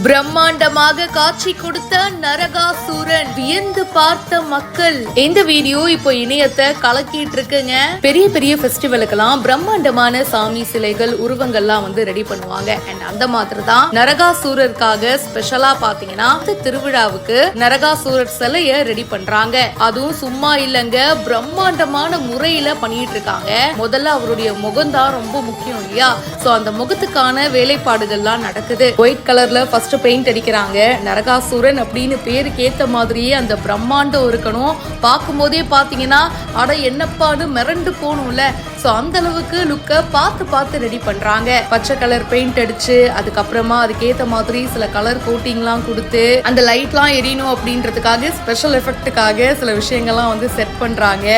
பிரம்மாண்டமாக காட்சி கொடுத்த நரகாசூரன் வியந்து பார்த்த மக்கள். இந்த வீடியோ இப்போ இணையத்தை கலக்கிட்டு இருக்குங்க. பெரிய பெரிய ஃபெஸ்டிவலுக்கெல்லாம் பிரம்மாண்டமான சாமி சிலைகள் உருவங்கள்லாம் ரெடி பண்ணுவாங்க. அண்ட் அந்த மாதிரி தான் நரகாசூரருக்காக ஸ்பெஷலா பாத்தீங்கன்னா திருவிழாவுக்கு நரகாசூரர் சிலைய ரெடி பண்றாங்க. அதுவும் சும்மா இல்லங்க, பிரம்மாண்டமான முறையில பண்ணிட்டு இருக்காங்க. முதல்ல அவருடைய முகம் தான் ரொம்ப முக்கியம் இல்லையா? சோ அந்த முகத்துக்கான வேலைப்பாடுகள்லாம் நடக்குது. ஒயிட் கலர்ல ஃபர்ஸ்ட் பெயிண்ட் அடிக்கிறாங்க. நரகாசூரன் அப்படின்னு பேருக்கு ஏத்த மாதிரியே அந்த பிரம்மாண்டம் இருக்கணும். பார்க்கும் போதே பாத்தீங்கன்னா அட என்னப்பான்னு மிரண்டு போகணும்ல. சோ அந்த அளவுக்கு லுக்க பார்த்து ரெடி பண்றாங்க. பச்சை கலர் பெயிண்ட் அடிச்சு அதுக்கப்புறமா அதுக்கேத்த மாதிரி சில கலர் கோட்டிங்லாம் கொடுத்து அந்த லைட்லாம் எரியணும் அப்படின்றதுக்காக ஸ்பெஷல் எஃபெக்டுக்காக சில விஷயங்கள்லாம் செட் பண்றாங்க.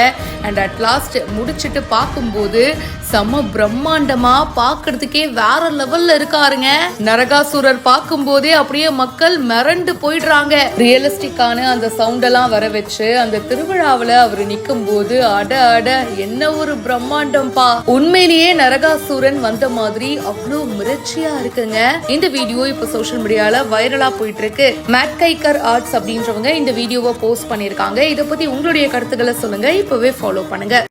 அண்ட் அட் லாஸ்ட் முடிச்சுட்டு பார்க்கும்போது செம பிரம்மாண்டமா பார்க்கறதுக்கே வேற லெவல்ல இருக்காருங்க. நரகாசூரர் பார்க்கும் போதே அப்படியே மக்கள் மிரண்டு போயிடுறாங்க. ரியலிஸ்டிக்கான அந்த சவுண்ட் எல்லாம் வர வச்சு அந்த திருவிழாவில அவர் நிக்கும் போது அட என்ன ஒரு பிரம்மாண்டம் பா. உண்மையிலேயே நரகாசூரன் வந்த மாதிரி அவ்வளவு மிரட்சியா இருக்குங்க. இந்த வீடியோ இப்ப சோஷியல் மீடியால வைரலா போயிட்டு இருக்கு. மேட் கைக்கர் ஆர்ட்ஸ் அப்படின்றவங்க இந்த வீடியோவை போஸ்ட் பண்ணிருக்காங்க. இதை பத்தி உங்களுடைய கருத்துக்களை சொல்லுங்க. இப்பவே ஃபாலோ பண்ணுங்க.